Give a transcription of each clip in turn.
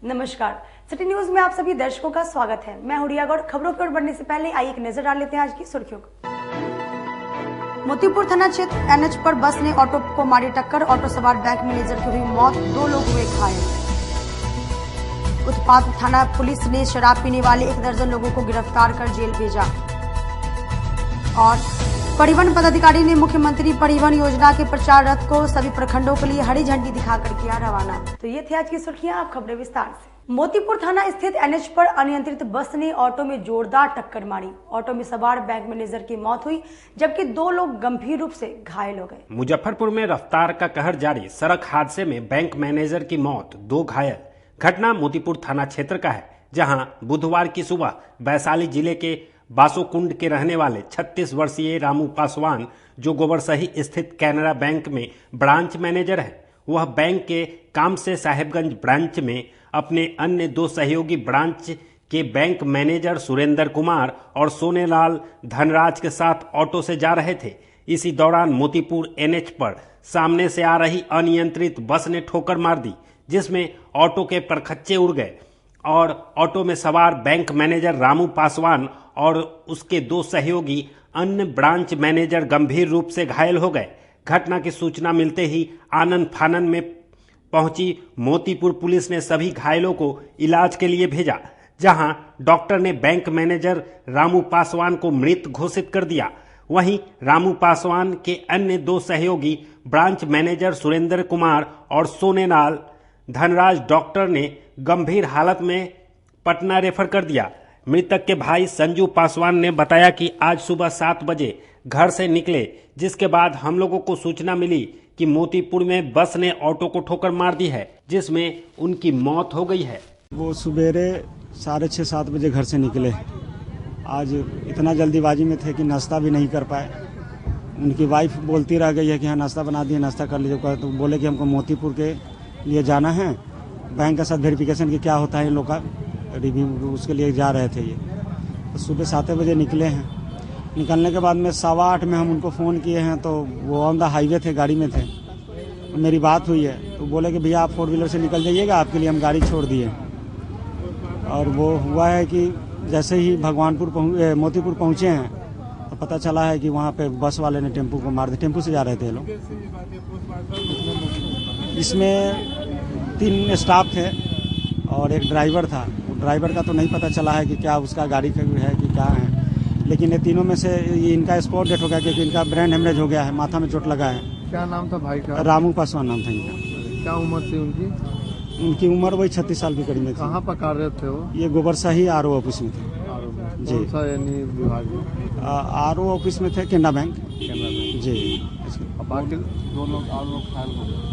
नमस्कार, city news में आप सभी दर्शकों का स्वागत है। मैं हूं रिया गौड़। खबरों की ओर बढ़ने से पहले आइए एक नजर डाल लेते हैं आज की सुर्खियों को। मोतीपुर थाना क्षेत्र एनएच पर बस ने ऑटो को मारी टक्कर। ऑटो सवार बैंक मैनेजर की हुई मौत, 2 लोग हुए घायल। उत्पाद थाना पुलिस ने शराब पीने वाले 1 दर्जन लोगों को गिरफ्तार कर जेल भेजा। और परिवहन पदाधिकारी ने मुख्यमंत्री परिवहन योजना के प्रचार रथ को सभी प्रखंडों के लिए हरी झंडी दिखाकर किया रवाना। तो ये थी आज की सुर्खियां, आप खबरें विस्तार से। मोतीपुर थाना स्थित एनएच पर अनियंत्रित बस ने ऑटो में जोरदार टक्कर मारी। ऑटो में सवार बैंक मैनेजर की मौत हुई, जबकि 2 लोग गंभीर रूप से घायल हो गए। मुजफ्फरपुर में रफ्तार का कहर जारी। सड़क हादसे में बैंक मैनेजर की मौत, 2 घायल। घटना मोतीपुर थाना क्षेत्र का है, जहां बुधवार की सुबह वैशाली जिले के बासोकुंड के रहने वाले 36 वर्षीय रामू पासवान, जो गोबरसही स्थित कैनरा बैंक में ब्रांच मैनेजर है, वह बैंक के काम से साहेबगंज ब्रांच में अपने अन्य 2 सहयोगी ब्रांच के बैंक मैनेजर सुरेंद्र कुमार और सोनेलाल धनराज के साथ ऑटो से जा रहे थे। इसी दौरान मोतीपुर एनएच पर सामने से आ रही अनियंत्रित बस ने ठोकर मार दी, जिसमें ऑटो के परखच्चे उड़ गए और ऑटो में सवार बैंक मैनेजर रामू पासवान और उसके 2 सहयोगी अन्य ब्रांच मैनेजर गंभीर रूप से घायल हो गए। घटना की सूचना मिलते ही आनन फानन में पहुंची मोतीपुर पुलिस ने सभी घायलों को इलाज के लिए भेजा, जहां डॉक्टर ने बैंक मैनेजर रामू पासवान को मृत घोषित कर दिया। वहीं रामू पासवान के अन्य 2 सहयोगी ब्रांच मैनेजर सुरेंद्र कुमार और सोनेलाल धनराज डॉक्टर ने गंभीर हालत में पटना रेफर कर दिया। मृतक के भाई संजू पासवान ने बताया कि आज सुबह 7 बजे घर से निकले, जिसके बाद हम लोगों को सूचना मिली कि मोतीपुर में बस ने ऑटो को ठोकर मार दी है, जिसमें उनकी मौत हो गई है। वो सुबेरे 6:30-7 बजे घर से निकले। आज इतना जल्दीबाजी में थे कि नाश्ता भी नहीं कर पाए। उनकी वाइफ बोलती रह गई है कि हाँ नाश्ता बना दिए, नाश्ता कर लीजिए। तो बोले कि हमको मोतीपुर के लिए जाना है, बैंक का साथ वेरिफिकेशन की क्या होता है इन लोग का रिव्यू, उसके लिए जा रहे थे ये। तो सुबह 7 बजे निकले हैं। निकलने के बाद में 7:15 में हम उनको फ़ोन किए हैं, तो वो ऑन द हाईवे थे, गाड़ी में थे। तो मेरी बात हुई है, तो बोले कि भैया आप 4 व्हीलर से निकल जाइएगा, आपके लिए हम गाड़ी छोड़ दिए। और वो हुआ है कि जैसे ही मोतीपुर पहुँचे हैं, तो पता चला है कि वहाँ पे बस वाले ने टेम्पू को मार दिया। टेम्पू से जा रहे थे लोग। इसमें 3 स्टाफ थे और एक ड्राइवर था। ड्राइवर का तो नहीं पता चला है कि क्या उसका गाड़ी है कि क्या है, लेकिन ये तीनों में से ये इनका स्पॉट डेथ हो गया, क्योंकि इनका ब्रेन हेमरेज हो गया है, माथा में चोट लगा है। क्या नाम था भाई का? रामू पासवान नाम था इनका। क्या उम्र थी उनकी? उनकी उम्र वही 36 साल की करीब में थी। कहाँ पर कार्यरत थे वो? ये गोबरसही आरओ ऑफिस में थे। जी। कौन सा यानी विभाग? आरओ ऑफिस में थे, केनरा बैंक जी। बाकी 2 लोग और लोग घायल हो गए।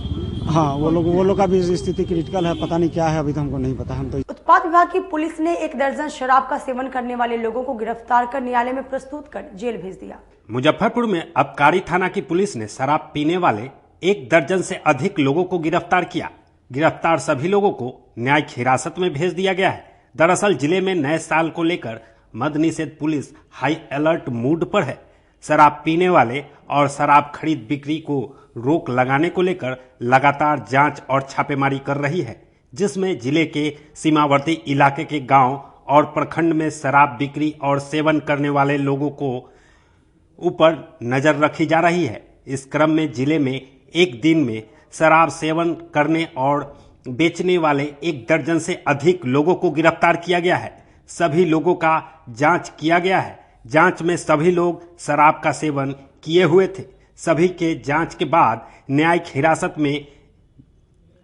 हाँ, वो लोग का भी स्थिति क्रिटिकल है, पता नहीं क्या है, अभी तो हमको नहीं पता। हम तो उत्पाद विभाग की पुलिस ने 1 दर्जन शराब का सेवन करने वाले लोगों को गिरफ्तार कर न्यायालय में प्रस्तुत कर जेल भेज दिया। मुजफ्फरपुर में आबकारी थाना की पुलिस ने शराब पीने वाले 1 दर्जन से अधिक लोगों को गिरफ्तार किया। गिरफ्तार सभी लोगों को न्यायिक हिरासत में भेज दिया गया है। दरअसल जिले में नए साल को लेकर मद निषेध पुलिस हाई अलर्ट मूड पर है। शराब पीने वाले और शराब खरीद बिक्री को रोक लगाने को लेकर लगातार जांच और छापेमारी कर रही है, जिसमें जिले के सीमावर्ती इलाके के गांव और प्रखंड में शराब बिक्री और सेवन करने वाले लोगों को ऊपर नजर रखी जा रही है। इस क्रम में जिले में एक दिन में शराब सेवन करने और बेचने वाले 1 दर्जन से अधिक लोगों को गिरफ्तार किया गया है। सभी लोगों का जांच किया गया है। जांच में सभी लोग शराब का सेवन किए हुए थे। सभी के जांच के बाद न्यायिक हिरासत में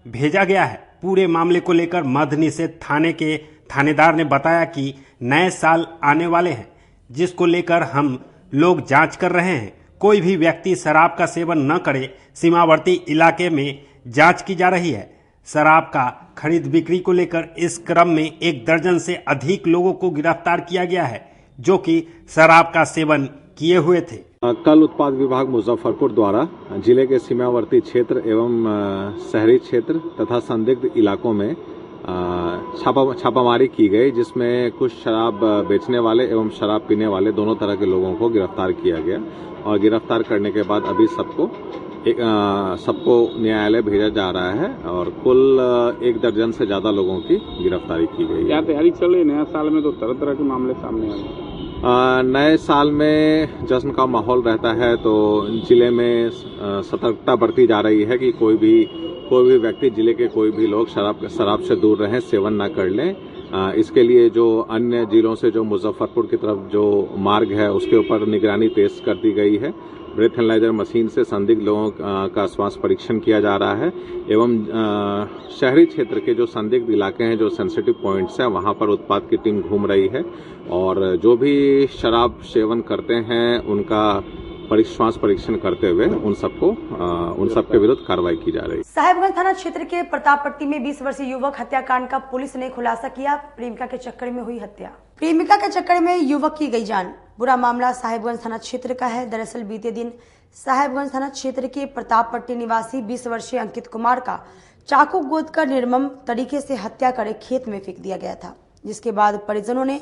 भेजा गया है। पूरे मामले को लेकर मद निषेध थाने के थानेदार ने बताया कि नए साल आने वाले हैं, जिसको लेकर हम लोग जांच कर रहे हैं। कोई भी व्यक्ति शराब का सेवन न करे। सीमावर्ती इलाके में जांच की जा रही है। शराब का खरीद बिक्री को लेकर इस क्रम में 1 दर्जन से अधिक लोगों को गिरफ्तार किया गया है, जो कि शराब का सेवन किए हुए थे। कल उत्पाद विभाग मुजफ्फरपुर द्वारा जिले के सीमावर्ती क्षेत्र एवं शहरी क्षेत्र तथा संदिग्ध इलाकों में छापामारी की गई, जिसमें कुछ शराब बेचने वाले एवं शराब पीने वाले दोनों तरह के लोगों को गिरफ्तार किया गया। और गिरफ्तार करने के बाद अभी सबको सबको न्यायालय भेजा जा रहा है और कुल 1 दर्जन से ज्यादा लोगों की गिरफ्तारी की गई है। क्या तैयारी चल रही है? नया साल में तो तरह तरह के मामले सामने आए। नए साल में जश्न का माहौल रहता है तो जिले में सतर्कता बरती जा रही है कि कोई भी व्यक्ति, जिले के कोई भी लोग शराब से दूर रहें, सेवन न कर लें। इसके लिए जो अन्य जिलों से जो मुजफ्फरपुर की तरफ जो मार्ग है उसके ऊपर निगरानी तेज कर दी गई है। ब्रेथ एनालाइजर मशीन से संदिग्ध लोगों का श्वास परीक्षण किया जा रहा है एवं शहरी क्षेत्र के जो संदिग्ध इलाके हैं, जो सेंसिटिव पॉइंट्स हैं, वहां पर उत्पाद की टीम घूम रही है और जो भी शराब सेवन करते हैं उनका श्वास परीक्षण करते हुए उन सबके विरुद्ध कार्रवाई की जा रही है। साहेबगंज थाना क्षेत्र के प्रतापपट्टी में 20 वर्षीय युवक हत्याकांड का पुलिस ने खुलासा किया। प्रेमिका के चक्कर में हुई हत्या। प्रेमिका के चक्कर में युवक की गई जान। बुरा मामला साहेबगंज थाना क्षेत्र का है। दरअसल बीते दिन साहेबगंज थाना क्षेत्र के प्रतापपट्टी निवासी 20 वर्षीय अंकित कुमार का चाकू गोदकर निर्मम तरीके से हत्या कर एक खेत में फेंक दिया गया था, जिसके बाद परिजनों ने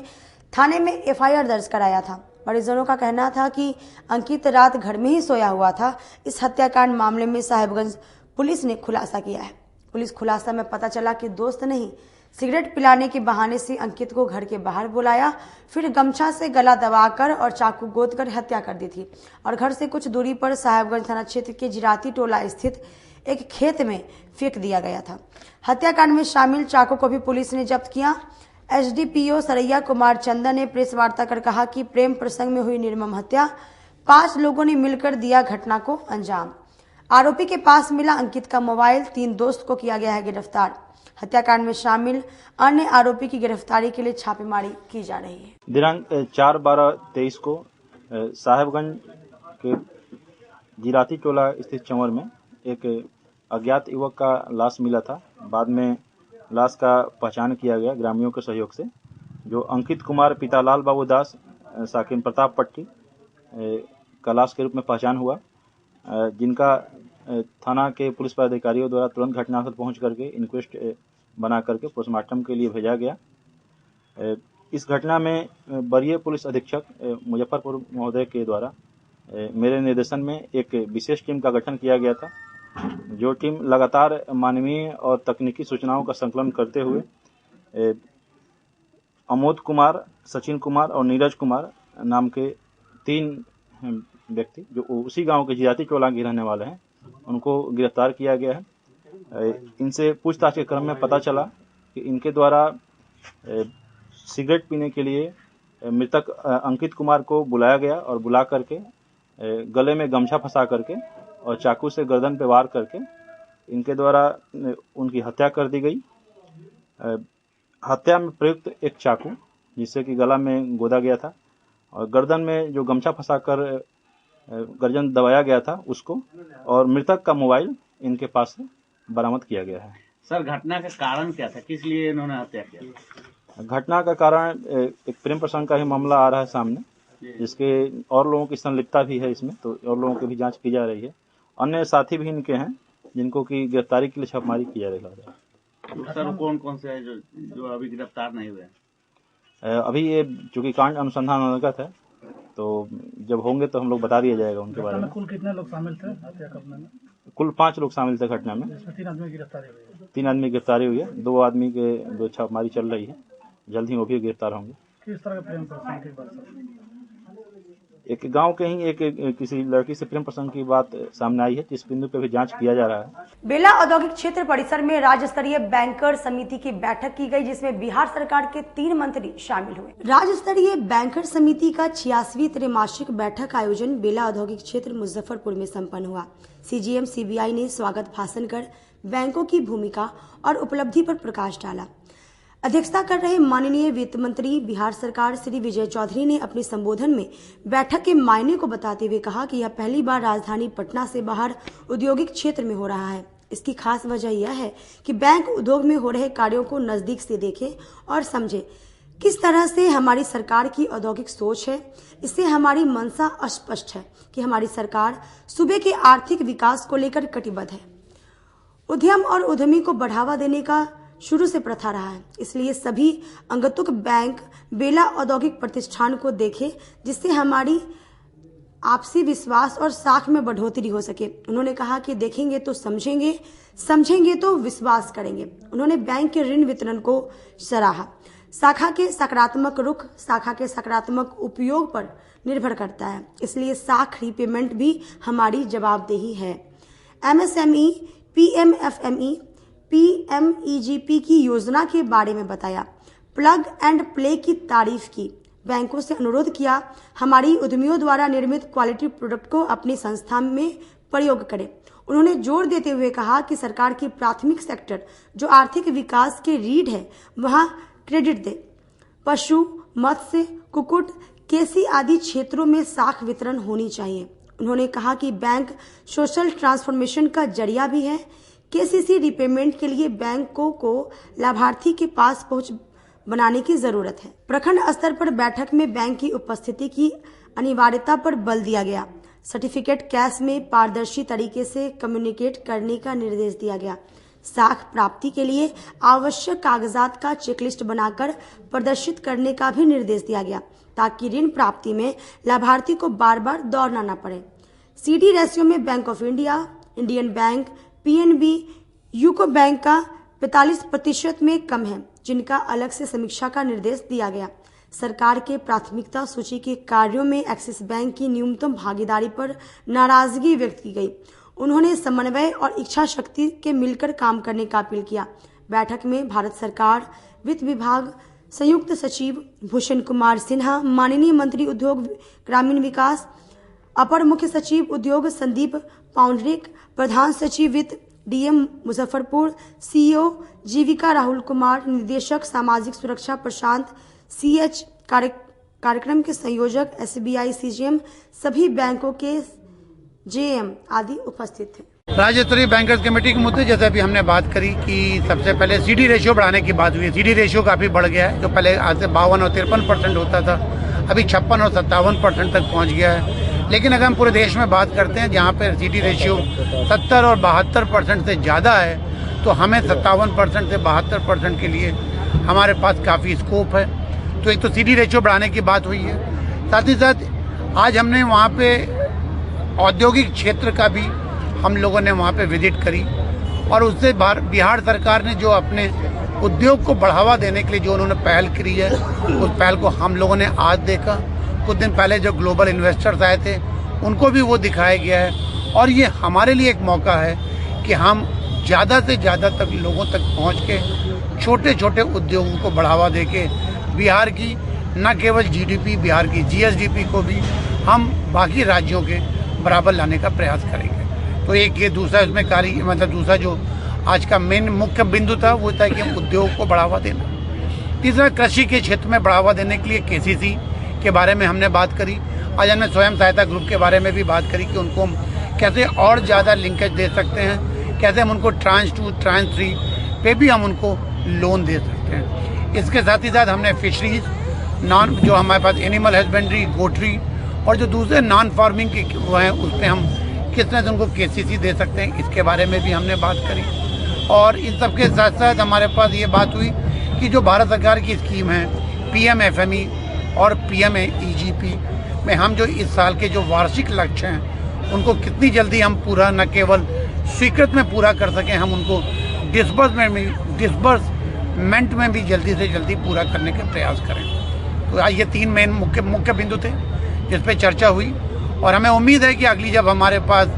थाने में एफआईआर दर्ज कराया था। परिजनों का कहना था कि अंकित रात घर में ही सोया हुआ था। इस हत्याकांड मामले में साहेबगंज पुलिस ने खुलासा किया है। पुलिस खुलासा में पता चला कि दोस्त नहीं, सिगरेट पिलाने के बहाने से अंकित को घर के बाहर बुलाया, फिर गमछा से गला दबाकर और चाकू गोदकर हत्या कर दी थी और घर से कुछ दूरी पर साहेबगंज थाना क्षेत्र के जिराती टोला स्थित एक खेत में फेंक दिया गया था। हत्याकांड में शामिल चाकू को भी पुलिस ने जब्त किया। एसडीपीओ सरैया कुमार चंदन ने प्रेस वार्ता कर कहा कि प्रेम प्रसंग में हुई निर्मम हत्या 5 लोगों ने मिलकर दिया घटना को अंजाम। आरोपी के पास मिला अंकित का मोबाइल। 3 दोस्त को किया गया है गिरफ्तार। हत्याकांड में शामिल अन्य आरोपी की गिरफ्तारी के लिए छापेमारी की जा रही है। दिनांक 4/12/23 को साहेबगंज के जिराती टोला स्थित चंवर में एक अज्ञात युवक का लाश मिला था। बाद में लाश का पहचान किया गया ग्रामीणों के सहयोग से, जो अंकित कुमार पिता लाल बाबू दास साकिन प्रतापपट्टी का लाश के रूप में पहचान हुआ, जिनका थाना के पुलिस पदाधिकारियों द्वारा तुरंत घटनास्थल पहुंच करके इंक्वेस्ट बना करके पोस्टमार्टम के लिए भेजा गया। इस घटना में वरीय पुलिस अधीक्षक मुजफ्फरपुर महोदय के द्वारा मेरे निर्देशन में एक विशेष टीम का गठन किया गया था, जो टीम लगातार मानवीय और तकनीकी सूचनाओं का संकलन करते हुए अमोद कुमार, सचिन कुमार और नीरज कुमार नाम के 3 व्यक्ति जो उसी गांव के जिराती टोला के रहने वाले हैं, उनको गिरफ्तार किया गया है। इनसे पूछताछ के क्रम में पता चला कि इनके द्वारा सिगरेट पीने के लिए मृतक अंकित कुमार को बुलाया गया और बुला करके गले में गमछा फंसा करके और चाकू से गर्दन पे वार करके इनके द्वारा उनकी हत्या कर दी गई। हत्या में प्रयुक्त एक चाकू जिससे कि गला में गोदा गया था और गर्दन में जो गमछा फंसाकर गर्दन दबाया गया था उसको, और मृतक का मोबाइल इनके पास से बरामद किया गया है। सर, घटना का कारण क्या था? किस लिए इन्होंने हत्या किया? घटना का कारण एक प्रेम प्रसंग का ही मामला आ रहा है सामने, जिसके और लोगों की संलिप्तता भी है इसमें, तो और लोगों की भी जांच की जा रही है। अन्य साथी भी इनके हैं जिनको की गिरफ्तारी के लिए छापेमारी की जा रही है। तो सर, कौन कौन से है जो अभी गिरफ्तार नहीं हुए? अभी ये चूंकि कांड अनुसंधान अंतर्गत है, तो जब होंगे तो हम लोग बता दिया जाएगा उनके बारे में। कुल कितने लोग शामिल थे हत्या करने में? कुल 5 लोग शामिल थे घटना में। 3 आदमी गिरफ्तारी हुई है। 3 आदमी गिरफ्तारी हुई है। 2 आदमी के छापेमारी चल रही है, जल्द ही वो भी गिरफ्तार होंगे। किस तरह का प्रेम प्रसंग की बात? एक गांव के ही एक किसी लड़की से प्रेम प्रसंग की बात सामने आई है, जिस बिंदु पे भी जांच किया जा रहा है। बेला औद्योगिक क्षेत्र परिसर में राज्य स्तरीय बैंकर समिति की बैठक की गई, जिसमें बिहार सरकार के 3 मंत्री शामिल हुए। राज्य स्तरीय बैंकर समिति का 86वीं त्रैमासिक बैठक आयोजन बेला औद्योगिक क्षेत्र मुजफ्फरपुर में संपन्न हुआ। सीजीएम सीबीआई ने स्वागत भाषण कर बैंकों की भूमिका और उपलब्धि पर प्रकाश डाला। अध्यक्षता कर रहे माननीय वित्त मंत्री बिहार सरकार श्री विजय चौधरी ने अपने संबोधन में बैठक के मायने को बताते हुए कहा कि यह पहली बार राजधानी पटना से बाहर औद्योगिक क्षेत्र में हो रहा है। इसकी खास वजह यह है कि बैंक उद्योग में हो रहे कार्यों को नजदीक से देखे और समझे। किस तरह से हमारी सरकार की औद्योगिक सोच है, इससे हमारी मंशा स्पष्ट है कि हमारी सरकार सूबे के आर्थिक विकास को लेकर कटिबद्ध है। उद्यम और उद्यमी को बढ़ावा देने का शुरू से प्रथा रहा है, इसलिए सभी अंगतुक बैंक बेला औद्योगिक प्रतिष्ठान को देखे, जिससे हमारी आपसी विश्वास और साख में बढ़ोतरी हो सके। उन्होंने कहा कि देखेंगे तो समझेंगे, समझेंगे तो विश्वास करेंगे। उन्होंने बैंक के ऋण वितरण को सराहा। शाखा के सकारात्मक रुख शाखा के सकारात्मक उपयोग पर निर्भर करता है, इसलिए साख रीपेमेंट भी हमारी जवाबदेही है। MSME, PMFME, PMEGP की योजना के बारे में बताया। प्लग एंड प्ले की तारीफ की। बैंकों से अनुरोध किया हमारी उद्यमियों द्वारा निर्मित क्वालिटी प्रोडक्ट को अपनी संस्था में प्रयोग करें। उन्होंने जोर देते हुए कहा कि सरकार की प्राथमिक सेक्टर जो आर्थिक विकास के रीढ़ है वहां क्रेडिट दे। पशु, मत्स्य, कुक्कुट, कृषि आदि क्षेत्रों में साख वितरण होनी चाहिए। उन्होंने कहा कि बैंक सोशल ट्रांसफॉर्मेशन का जरिया भी है। KCC रिपेमेंट के लिए बैंकों को लाभार्थी के पास पहुंच बनाने की जरूरत है। प्रखंड स्तर पर बैठक में बैंक की उपस्थिति की अनिवार्यता पर बल दिया गया। सर्टिफिकेट कैश में पारदर्शी तरीके से कम्युनिकेट करने का निर्देश दिया गया। साख प्राप्ति के लिए आवश्यक कागजात का चेकलिस्ट बनाकर प्रदर्शित करने का भी निर्देश दिया गया ताकि ऋण प्राप्ति में लाभार्थी को बार बार दौड़ना न पड़े। CD रेशियो में bank of India, Indian bank, PNB, UCO bank का 45% में कम है, जिनका अलग से समीक्षा का निर्देश दिया गया। सरकार के प्राथमिकता सूची के कार्यों में एक्सिस बैंक की न्यूनतम भागीदारी पर नाराजगी व्यक्त की गई। उन्होंने समन्वय और इच्छा शक्ति के मिलकर काम करने का अपील किया। बैठक में भारत सरकार वित्त विभाग संयुक्त सचिव भूषण कुमार सिन्हा, माननीय मंत्री उद्योग ग्रामीण विकास, अपर मुख्य सचिव उद्योग संदीप पाउंडरिक, प्रधान सचिव वित्त DM मुजफ्फरपुर, CEO जीविका राहुल कुमार, निदेशक सामाजिक सुरक्षा प्रशांत CH, कार्यक्रम के संयोजक SBI CGM, सभी बैंकों के JM आदि उपस्थित थे। राज्य स्तरीय बैंकर्स कमेटी के मुद्दे जैसे अभी हमने बात करी कि सबसे पहले CD रेशियो बढ़ाने की बात हुई। CD रेशियो काफी बढ़ गया है, जो पहले आज से 52 और 53% होता था, अभी 56 और 57% तक पहुंच गया है। लेकिन अगर हम पूरे देश में बात करते हैं जहाँ पर CD रेशियो 70 और 72% से ज़्यादा है, तो हमें 57% से 72% के लिए हमारे पास काफ़ी स्कोप है। तो एक तो CD रेशियो बढ़ाने की बात हुई है, साथ ही साथ आज हमने वहाँ पे औद्योगिक क्षेत्र का भी हम लोगों ने वहाँ पे विजिट करी और उससे बिहार सरकार ने जो अपने उद्योग को बढ़ावा देने के लिए जो उन्होंने पहल करी है, उस पहल को हम लोगों ने आज देखा। कुछ दिन पहले जो ग्लोबल इन्वेस्टर्स आए थे उनको भी वो दिखाया गया है और ये हमारे लिए एक मौका है कि हम ज़्यादा से ज़्यादा तक लोगों तक पहुँच के छोटे छोटे उद्योगों को बढ़ावा दे के बिहार की न केवल GDP, बिहार की GSDP को भी हम बाकी राज्यों के बराबर लाने का प्रयास करेंगे। तो एक ये दूसरा इसमें कार्य मतलब दूसरा जो आज का मेन मुख्य बिंदु था वो था कि उद्योग को बढ़ावा देना। तीसरा कृषि के क्षेत्र में बढ़ावा देने के लिए KCC के बारे में हमने बात करी। आज हमने स्वयं सहायता ग्रुप के बारे में भी बात करी कि उनको हम कैसे और ज़्यादा लिंकेज दे सकते हैं, कैसे हम उनको ट्रांस 2, ट्रांस 3 पे भी हम उनको लोन दे सकते हैं। इसके साथ ही साथ हमने फिशरीज जो हमारे पास एनिमल हस्बेंड्री, गोट्री और जो दूसरे नॉन फार्मिंग के वो हैं उस पर हम किस तरह से उनको KCC दे सकते हैं, इसके बारे में भी हमने बात करी। और इन सब के साथ साथ हमारे पास ये बात हुई कि जो भारत सरकार की स्कीम है PMFME और PMEGP में हम जो इस साल के जो वार्षिक लक्ष्य हैं उनको कितनी जल्दी हम पूरा न केवल स्वीकृत में पूरा कर सकें, हम उनको डिसबर्समेंट में भी जल्दी से जल्दी पूरा करने के प्रयास करें। तो आज ये 3 मेन मुख्य बिंदु थे जिस पे चर्चा हुई और हमें उम्मीद है कि अगली जब हमारे पास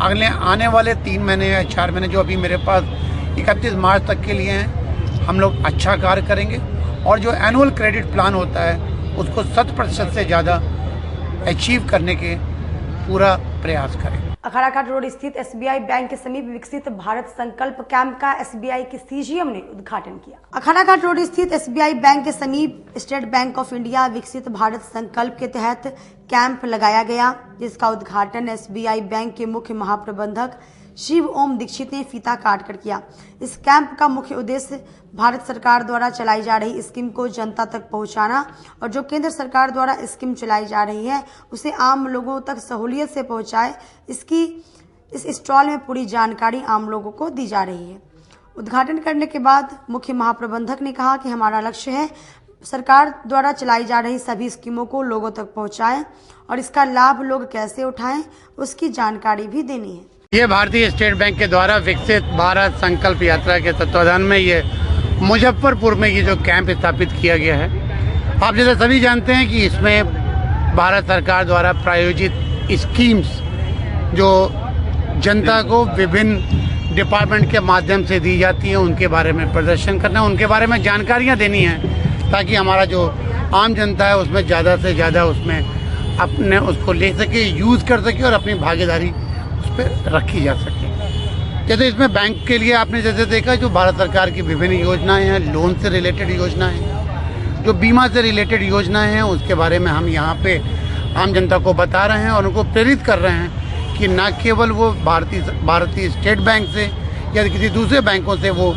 अगले आने वाले 3 महीने या 4 महीने जो अभी मेरे पास 31 मार्च तक के लिए हैं, हम लोग अच्छा कार्य करेंगे और जो एनुअल क्रेडिट प्लान होता है उसको 100% से ज़्यादा अचीव करने के पूरा प्रयास करें। अखाड़ाघाट रोड स्थित SBI बैंक के समीप विकसित भारत संकल्प कैंप का SBI के CGM ने उद्घाटन किया। अखाड़ाघाट रोड स्थित SBI बैंक के समीप स्टेट बैंक ऑफ इंडिया विकसित भारत संकल्प के तहत कैंप लगाया गया, जिसका उद्घाटन SBI बैंक के मुख्य महाप्रबंधक शिव ओम दीक्षित ने फीता काट कर किया। इस कैंप का मुख्य उद्देश्य भारत सरकार द्वारा चलाई जा रही स्कीम को जनता तक पहुंचाना और जो केंद्र सरकार द्वारा स्कीम चलाई जा रही है उसे आम लोगों तक सहूलियत से पहुंचाए। इस स्टॉल में पूरी जानकारी आम लोगों को दी जा रही है। उद्घाटन करने के बाद मुख्य महाप्रबंधक ने कहा कि हमारा लक्ष्य है सरकार द्वारा चलाई जा रही सभी स्कीमों को लोगों तक पहुंचाएं और इसका लाभ लोग कैसे उठाएं उसकी जानकारी भी देनी है। ये भारतीय स्टेट बैंक के द्वारा विकसित भारत संकल्प यात्रा के तत्वाधान में ये मुजफ्फरपुर में ये जो कैंप स्थापित किया गया है, आप जैसे सभी जानते हैं कि इसमें भारत सरकार द्वारा प्रायोजित स्कीम्स जो जनता को विभिन्न डिपार्टमेंट के माध्यम से दी जाती हैं उनके बारे में प्रदर्शन करना, उनके बारे में जानकारियाँ देनी है ताकि हमारा जो आम जनता है उसमें ज़्यादा से ज़्यादा उसमें अपने उसको ले सके, यूज़ कर सके और अपनी भागीदारी उस पर रखी जा सके। जैसे इसमें बैंक के लिए आपने जैसे देखा जो भारत सरकार की विभिन्न योजनाएं हैं, लोन से रिलेटेड योजनाएं, जो बीमा से रिलेटेड योजनाएं हैं, उसके बारे में हम यहाँ पे आम जनता को बता रहे हैं और उनको प्रेरित कर रहे हैं कि न केवल वो भारतीय स्टेट बैंक से या किसी दूसरे बैंकों से वो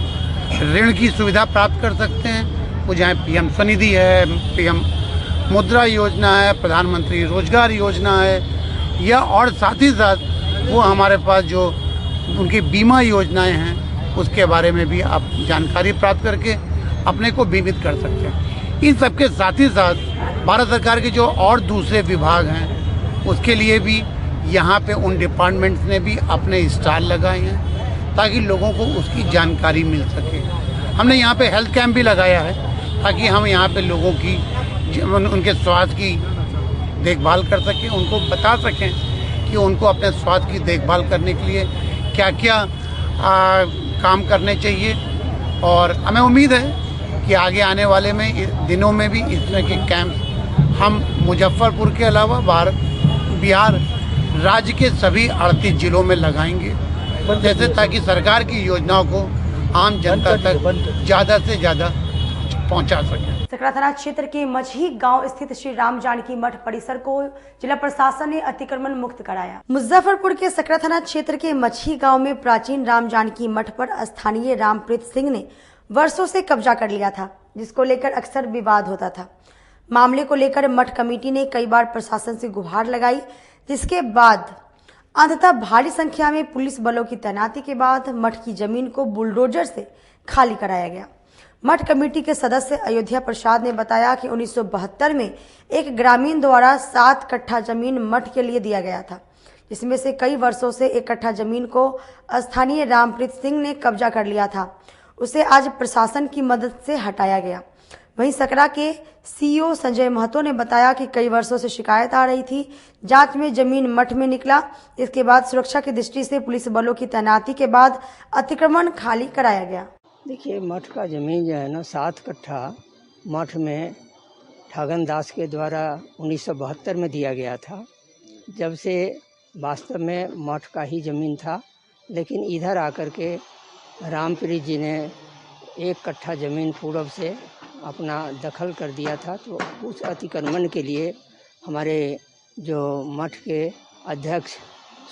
ऋण की सुविधा प्राप्त कर सकते हैं। वो जहाँ PM स्वनिधि है, PM मुद्रा योजना है, प्रधानमंत्री रोजगार योजना है, या और साथ ही साथ वो हमारे पास जो उनकी बीमा योजनाएं हैं उसके बारे में भी आप जानकारी प्राप्त करके अपने को बीमित कर सकते हैं। इन सबके साथ ही साथ भारत सरकार के जो और दूसरे विभाग हैं उसके लिए भी यहाँ पे उन डिपार्टमेंट्स ने भी अपने स्टॉल लगाए हैं ताकि लोगों को उसकी जानकारी मिल सके। हमने यहाँ पे हेल्थ कैंप भी लगाया है ताकि हम यहाँ पे लोगों की उनके स्वास्थ्य की देखभाल कर सकें, उनको बता सकें कि उनको अपने स्वास्थ्य की देखभाल करने के लिए क्या क्या काम करने चाहिए। और हमें उम्मीद है कि आगे आने वाले में दिनों में भी इस तरह के कैंप हम मुजफ्फरपुर के अलावा बिहार राज्य के सभी 38 जिलों में लगाएंगे, जैसे ताकि सरकार की योजनाओं को आम जनता तक ज़्यादा से ज़्यादा पहुंचा सके। सकरा थाना क्षेत्र के मछही गांव स्थित श्री राम जानकी मठ परिसर को जिला प्रशासन ने अतिक्रमण मुक्त कराया। मुजफ्फरपुर के सकरा थाना क्षेत्र के मछही गांव में प्राचीन राम जानकी मठ पर स्थानीय रामप्रीत सिंह ने वर्षों से कब्जा कर लिया था, जिसको लेकर अक्सर विवाद होता था। मामले को लेकर मठ कमेटी ने कई बार प्रशासन से गुहार लगाई, जिसके बाद अंततः भारी संख्या में पुलिस बलों की तैनाती के बाद मठ की जमीन को बुलडोजर से खाली कराया गया। मठ कमेटी के सदस्य अयोध्या प्रसाद ने बताया कि 1972 में एक ग्रामीण द्वारा 7 कट्ठा जमीन मठ के लिए दिया गया था, जिसमें से कई वर्षों से 1 कट्ठा जमीन को स्थानीय रामप्रीत सिंह ने कब्जा कर लिया था। उसे आज प्रशासन की मदद से हटाया गया। वहीं सकरा के CEO संजय महतो ने बताया कि कई वर्षों से शिकायत आ रही थी। जांच में जमीन मठ में निकला। इसके बाद सुरक्षा की दृष्टि से पुलिस बलों की तैनाती के बाद अतिक्रमण खाली कराया गया। देखिए, मठ का ज़मीन जो है ना 7 कट्ठा मठ में ठगन दास के द्वारा 1972 में दिया गया था, जब से वास्तव में मठ का ही ज़मीन था। लेकिन इधर आकर के रामप्रीत जी ने 1 कट्ठा ज़मीन पूर्व से अपना दखल कर दिया था। तो उस अतिक्रमण के लिए हमारे जो मठ के अध्यक्ष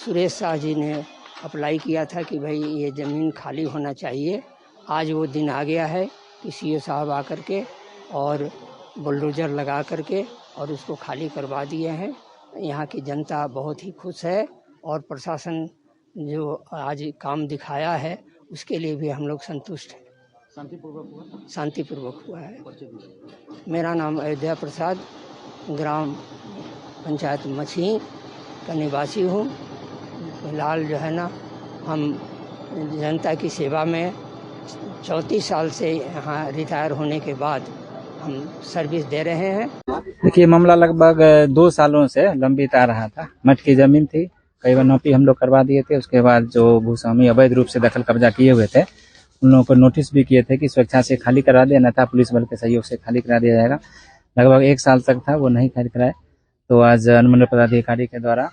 सुरेश शाह जी ने अप्लाई किया था कि भाई ये ज़मीन खाली होना चाहिए। आज वो दिन आ गया है कि CEO साहब आकर के और बुलडोजर लगा करके और उसको खाली करवा दिए हैं। यहाँ की जनता बहुत ही खुश है और प्रशासन जो आज काम दिखाया है उसके लिए भी हम लोग संतुष्ट हैं। शांतिपूर्वक हुआ है। मेरा नाम अयोध्या प्रसाद, ग्राम पंचायत मछही का निवासी हूँ। फिलहाल जो है ना हम जनता की सेवा में 34 साल से यहाँ रिटायर होने के बाद हम सर्विस दे रहे हैं। देखिए, मामला लगभग 2 सालों से लंबित आ रहा था। मठ की जमीन थी, कई बार नौपी हम लोग करवा दिए थे। उसके बाद जो भूस्वामी अवैध रूप से दखल कब्जा किए हुए थे उन लोगों को नोटिस भी किए थे कि स्वेच्छा से खाली करा दे, अन्यथा पुलिस बल के सहयोग से खाली करा दिया जाएगा। लगभग 1 साल तक था, वो नहीं खाली कराए। तो आज अनुमंडल पदाधिकारी के द्वारा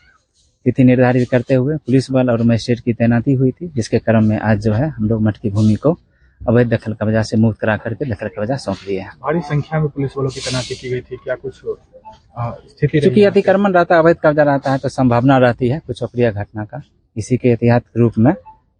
तिथि निर्धारित करते हुए पुलिस बल और मजिस्ट्रेट की तैनाती हुई थी, जिसके क्रम में आज जो है हम लोग मठ की भूमि को अवैध दखल कब्जा से मुक्त करा करके दखल कब्जा सौंप दिए हैं। भारी संख्या में पुलिस बलों की तैनाती की गई थी, क्या कुछ स्थिति? चूंकि अतिक्रमण रहता है, अवैध कब्जा रहता है, तो संभावना रहती है कुछ अप्रिय घटना का। इसी के एहतियात रूप में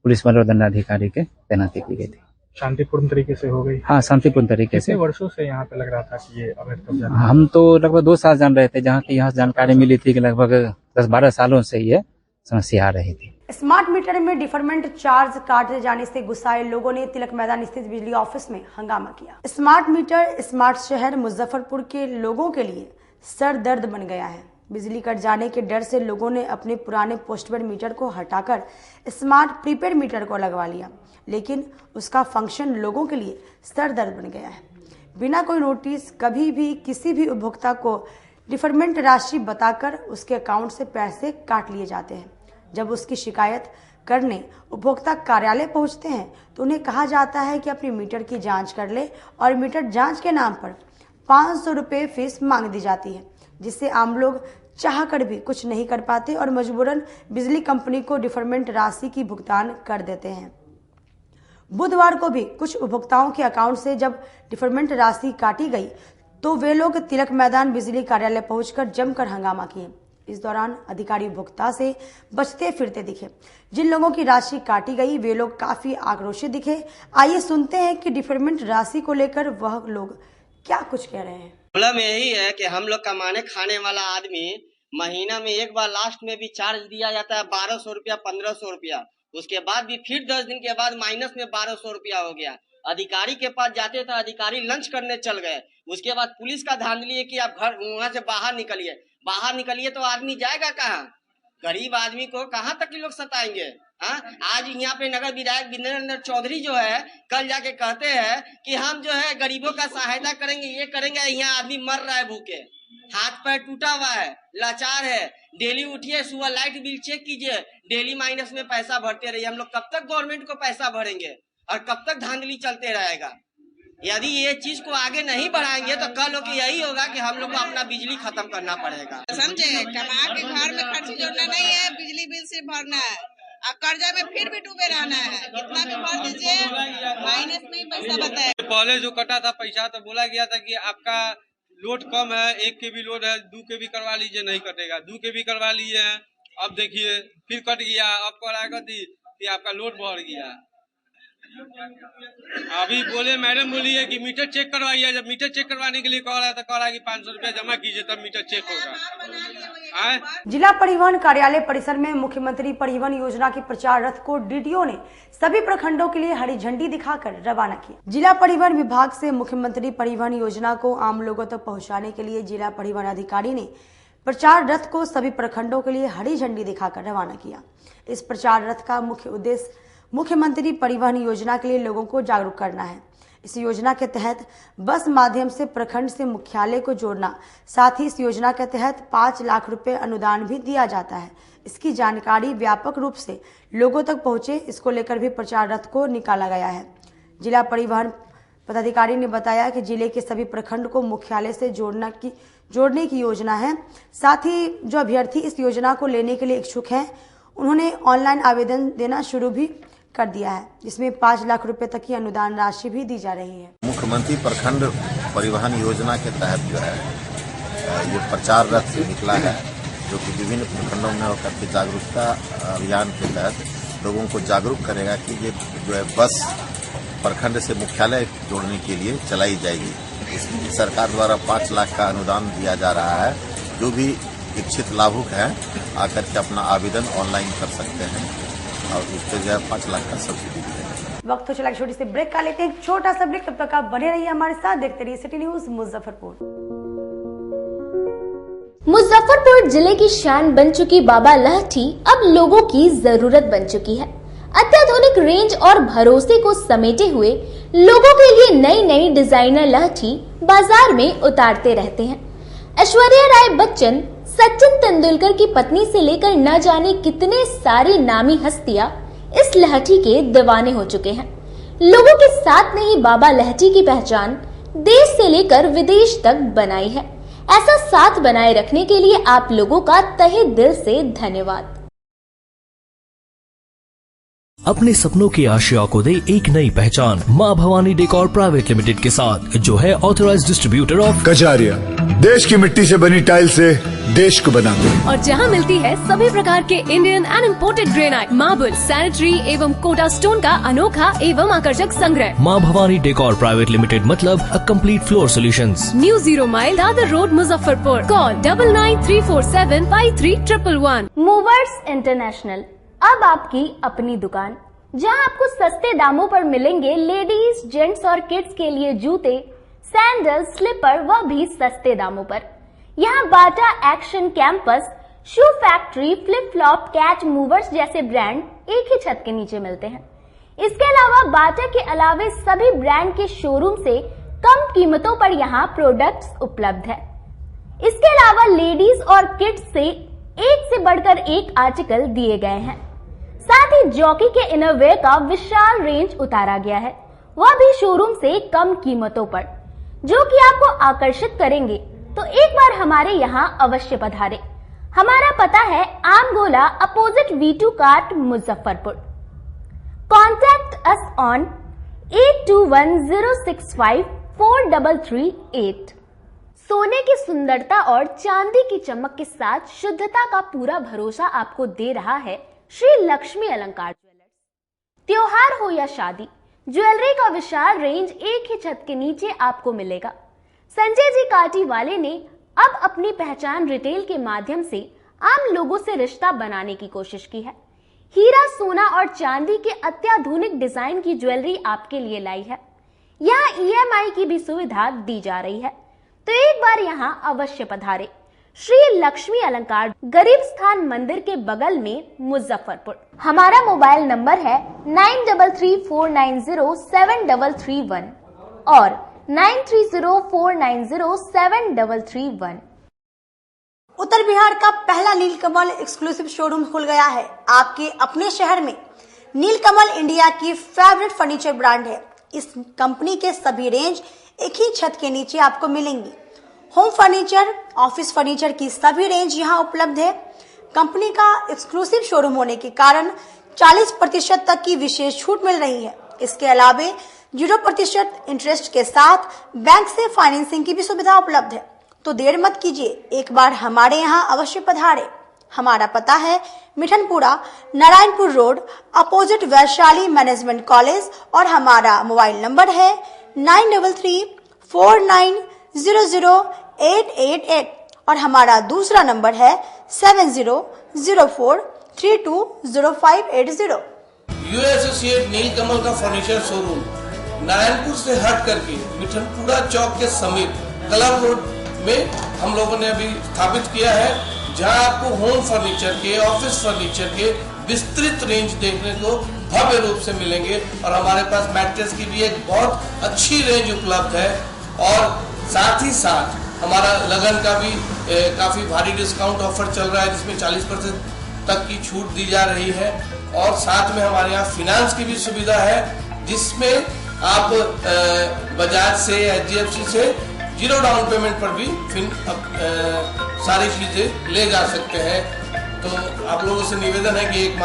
पुलिस बल और दंडाधिकारी के तैनाती की गई थी। शांतिपूर्ण तरीके से हो गई? हाँ, शांतिपूर्ण तरीके से। वर्षों से यहाँ पे लग रहा था कि ये अवैध कब्जा? हम तो लगभग 2 साल जान रहे थे, जहाँ की यहाँ जानकारी मिली थी कि लगभग 10-12 सालों से ये समस्या आ रही थी। स्मार्ट मीटर में डिफरमेंट चार्ज काटे जाने से गुस्साए लोगों ने तिलक मैदान स्थित बिजली ऑफिस में हंगामा किया। स्मार्ट मीटर स्मार्ट शहर मुजफ्फरपुर के लोगों के लिए सर दर्द बन गया है। बिजली कट जाने के डर से लोगों ने अपने पुराने पोस्टपेड मीटर को हटाकर स्मार्ट प्रीपेड मीटर को लगवा लिया, लेकिन उसका फंक्शन लोगों के लिए सर दर्द बन गया है। बिना कोई नोटिस कभी भी किसी भी उपभोक्ता को डिफरमेंट राशि बताकर उसके अकाउंट से पैसे काट लिए जाते हैं। जब उसकी शिकायत करने उपभोक्ता कार्यालय पहुंचते हैं तो उन्हें कहा जाता है कि अपनी मीटर की जांच कर ले और मीटर जांच के नाम पर 500 रुपये फीस मांग दी जाती है, जिससे आम लोग चाह कर भी कुछ नहीं कर पाते और मजबूरन बिजली कंपनी को डिफरमेंट राशि की भुगतान कर देते हैं। बुधवार को भी कुछ उपभोक्ताओं के अकाउंट से जब डिफरमेंट राशि काटी गई तो वे लोग तिलक मैदान बिजली कार्यालय पहुंचकर जमकर हंगामा किए। इस दौरान अधिकारी उपभोक्ता से बचते फिरते दिखे। जिन लोगों की राशि काटी गई वे लोग काफी आक्रोशित दिखे। आइए सुनते हैं कि डिफरमेंट राशि को लेकर वह लोग क्या कुछ कह रहे हैं। प्रॉब्लम यही है कि हम लोग कमाने खाने वाला आदमी महीना में एक बार लास्ट में भी चार्ज दिया जाता है 1200 रुपया 1500 रुपया, उसके बाद भी फिर 10 दिन के बाद माइनस में 1200 रुपया हो गया। अधिकारी के पास जाते तो अधिकारी लंच करने चल गए, उसके बाद पुलिस का धांधली है कि आप घर वहां से बाहर निकलिए तो आदमी जाएगा कहाँ? गरीब आदमी को कहाँ तक लोग सताएंगे? आज यहाँ पे नगर विधायक वीरेंद्र चौधरी जो है कल जाके कहते हैं कि हम जो है गरीबों का सहायता करेंगे, ये करेंगे। यहाँ आदमी मर रहा है भूखे, हाथ पैर टूटा हुआ है, लाचार है। डेली उठिए, सुबह लाइट बिल चेक कीजिए, डेली माइनस में पैसा भरते रहिए। हम लोग कब तक गवर्नमेंट को पैसा भरेंगे और कब तक धांधली चलते रहेगा? यदि ये चीज को आगे नहीं बढ़ाएंगे तो कल हो यही होगा कि हम लोग को अपना बिजली खत्म करना पड़ेगा। समझे, कमा के घर में खर्च जोड़ना नहीं है, बिजली बिल से भरना है और कर्जा में फिर भी डूबे रहना है। कितना भी भर दीजिए, माइनस में ही पैसा बताए। पहले जो कटा था पैसा तो बोला गया था कि आपका लोड कम है, 1 KB लोड है, 2 KB करवा लीजिए, नहीं कटेगा। 2 KB करवा लिए हैं, अब देखिए फिर कट गया। अब करेगा कि आपका लोड बढ़ गया। अभी बोले मैडम बोली है कि मीटर चेक करवाइए। जब मीटर चेक करवाने के लिए कह रहा है तो कह रहा है कि 500 रुपया जमा कीजिए तब मीटर चेक होगा। जिला परिवहन कार्यालय परिसर में मुख्यमंत्री परिवहन योजना के प्रचार रथ को डीडीओ ने सभी प्रखंडों के लिए हरी झंडी दिखाकर रवाना किया। जिला परिवहन विभाग से मुख्यमंत्री परिवहन योजना को आम लोगों तक पहुँचाने के लिए जिला परिवहन अधिकारी ने प्रचार रथ को सभी प्रखंडों के लिए हरी झंडी दिखाकर रवाना किया। इस प्रचार रथ का मुख्य उद्देश्य मुख्यमंत्री परिवहन योजना के लिए लोगों को जागरूक करना है। इस योजना के तहत बस माध्यम से प्रखंड से मुख्यालय को जोड़ना, साथ ही इस योजना के तहत 5 लाख रुपए अनुदान भी दिया जाता है। इसकी जानकारी व्यापक रूप से लोगों तक पहुंचे, इसको लेकर भी प्रचार रथ को निकाला गया है। जिला परिवहन पदाधिकारी ने बताया कि जिले के सभी प्रखंड को मुख्यालय से जोड़ने की योजना है। साथ ही जो अभ्यर्थी इस योजना को लेने के लिए इच्छुक हैं, उन्होंने ऑनलाइन आवेदन देना शुरू भी कर दिया है, जिसमें 5 लाख रुपए तक की अनुदान राशि भी दी जा रही है। मुख्यमंत्री प्रखंड परिवहन योजना के तहत जो है ये प्रचार रथ निकला है, जो कि विभिन्न प्रखंडों में होकर के जागरूकता अभियान के तहत लोगों को जागरूक करेगा कि ये जो है बस प्रखंड से मुख्यालय जोड़ने के लिए चलाई जाएगी। इसमें सरकार द्वारा 5 लाख का अनुदान दिया जा रहा है। जो भी इच्छित लाभुक हैं आकर के अपना आवेदन ऑनलाइन कर सकते हैं और उसके जो है 5 लाख का सब्सिडी मिलेगा। वक्त हो चला छोटी सी ब्रेक का, लेते हैं एक छोटा सा ब्रेक। तब तक आप बने रहिए हमारे साथ, देखते रहिए सिटी न्यूज मुजफ्फरपुर। मुजफ्फरपुर जिले की शान बन चुकी बाबा लहठी अब लोगों की जरूरत बन चुकी है। अत्याधुनिक रेंज और भरोसे को समेटे हुए लोगों के लिए नई नई डिजाइनर लहठी बाजार में उतारते रहते हैं। ऐश्वर्या राय बच्चन, सचिन तेंदुलकर की पत्नी से लेकर न जाने कितने सारी नामी हस्तियां इस लहठी के दीवाने हो चुके हैं। लोगों के साथ ने ही बाबा लहठी की पहचान देश से लेकर विदेश तक बनाई है। ऐसा साथ बनाए रखने के लिए आप लोगों का तहे दिल से धन्यवाद। अपने सपनों की आशिया को दे एक नई पहचान माँ भवानी डेकोर प्राइवेट लिमिटेड के साथ, जो है ऑथराइज्ड डिस्ट्रीब्यूटर ऑफ कजारिया। देश की मिट्टी से बनी टाइल से देश को बनाते हैं। और जहाँ मिलती है सभी प्रकार के Indian and imported granite, marble, sanitary एवं कोटा स्टोन का अनोखा एवं आकर्षक संग्रह। माँ भवानी डेकोर प्राइवेट लिमिटेड मतलब a complete floor solutions. New 0 mile Dadar road Muzaffarpur. Call 9934753111। Movers international अब आपकी अपनी दुकान, जहां आपको सस्ते दामों पर मिलेंगे लेडीज, जेंट्स और किड्स के लिए जूते, सैंडल, स्लीपर, वह भी सस्ते दामों पर। यहाँ Bata, Action, Campus, shoe factory, flip flop, catch movers जैसे ब्रांड एक ही छत के नीचे मिलते हैं। इसके अलावा बाटा के अलावे सभी ब्रांड के शोरूम से कम कीमतों पर यहाँ प्रोडक्ट्स उपलब्ध है। इसके अलावा लेडीज और किड्स से एक से बढ़कर एक आर्टिकल दिए गए हैं। साथ ही जॉकी के इनरवेयर का विशाल रेंज उतारा गया है, वह भी शोरूम से कम कीमतों पर, जो कि आपको आकर्षित करेंगे। तो एक बार हमारे यहाँ अवश्य पधारे। हमारा पता है आम गोला opposite V2 cart Muzaffarpur. Contact us on 8210654338। सोने की सुंदरता और चांदी की चमक के साथ शुद्धता का पूरा भरोसा आपको दे रहा है श्री लक्ष्मी अलंकार ज्वेलर्स। त्योहार हो या शादी, ज्वेलरी का विशाल रेंज एक ही छत के नीचे आपको मिलेगा। संजय जी काटी वाले ने अब अपनी पहचान रिटेल के माध्यम से आम लोगों से रिश्ता बनाने की कोशिश की है। हीरा, सोना और चांदी के अत्याधुनिक डिजाइन की ज्वेलरी आपके लिए लाई है। यहाँ EMI की भी सुविधा दी जा रही है। तो एक बार यहाँ अवश्य पधारे। श्री लक्ष्मी अलंकार, गरीब स्थान मंदिर के बगल में, मुजफ्फरपुर। हमारा मोबाइल नंबर है 9334907331 और 9304907331। उत्तर बिहार का पहला नीलकमल एक्सक्लूसिव शोरूम खुल गया है आपके अपने शहर में। नीलकमल इंडिया की फेवरेट फर्नीचर ब्रांड है। इस कंपनी के सभी रेंज एक ही छत के नीचे आपको मिलेंगी। होम फर्नीचर, ऑफिस फर्नीचर की सभी रेंज यहाँ उपलब्ध है। कंपनी का एक्सक्लूसिव शोरूम होने के कारण 40% तक की विशेष छूट मिल रही है। इसके अलावे 0% इंटरेस्ट के साथ बैंक से फाइनेंसिंग की भी सुविधा उपलब्ध है। तो देर मत कीजिए, एक बार हमारे यहाँ अवश्य पधारे। हमारा पता है Mithanpura, Narayanpur road, opposite Vaishali management college और हमारा मोबाइल नंबर है 9334900888 और हमारा दूसरा नंबर है 7004320580। यू एसोसिएट नीलकमल का फर्नीचर शोरूम नारायणपुर से हट करके मिठनपुरा चौक के समीप क्लब रोड में हम लोगों ने अभी स्थापित किया है, जहां आपको होम फर्नीचर के, ऑफिस फर्नीचर के विस्तृत रेंज देखने को भव्य रूप से मिलेंगे। और हमारे पास मैट्रेस की भी एक बहुत अच्छी रेंज उपलब्ध है और साथ ही साथ हमारा लगन का भी काफी भारी डिस्काउंट ऑफर चल रहा है, जिसमें 40% तक की छूट दी जा रही है। और साथ में हमारे यहाँ फाइनेंस की भी सुविधा है, जिसमें आप बजाज से, HDFC से 0 डाउन पेमेंट पर भी सारी चीजें ले जा सकते हैं। तो आप लोगों से निवेदन है कि एक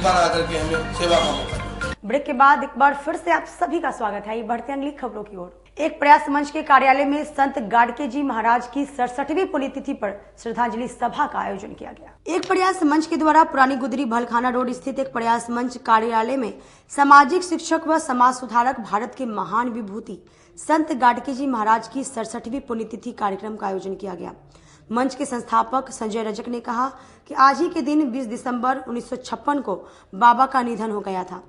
बार आकर के हमें सेवा का मौका। ब्रेक के बाद एक बार फिर से आप सभी का स्वागत है। बढ़ते हैं अगली खबरों की ओर। एक प्रयास मंच के कार्यालय में संत गाडगे जी महाराज की 67वीं पुण्यतिथि पर श्रद्धांजलि सभा का आयोजन किया गया। एक प्रयास मंच के द्वारा पुरानी गुदरी भलखाना रोड स्थित एक प्रयास मंच कार्यालय में सामाजिक शिक्षक व समाज सुधारक, भारत के महान विभूति संत गाडगे जी महाराज की 67वीं पुण्यतिथि कार्यक्रम का आयोजन किया गया। मंच के संस्थापक संजय रजक ने कहा कि आज ही के दिन 20 दिसंबर 1956 को बाबा का निधन हो गया था।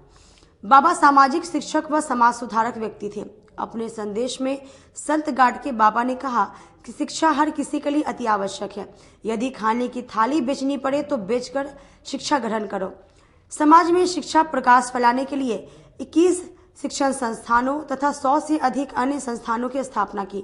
बाबा सामाजिक शिक्षक व समाज सुधारक व्यक्ति थे। अपने संदेश में संत गाडगे बाबा ने कहा कि शिक्षा हर किसी के लिए अति आवश्यक है। यदि खाने की थाली बेचनी पड़े तो बेचकर शिक्षा ग्रहण करो। समाज में शिक्षा प्रकाश फैलाने के लिए 21 शिक्षण संस्थानों तथा 100 से अधिक अन्य संस्थानों की स्थापना की।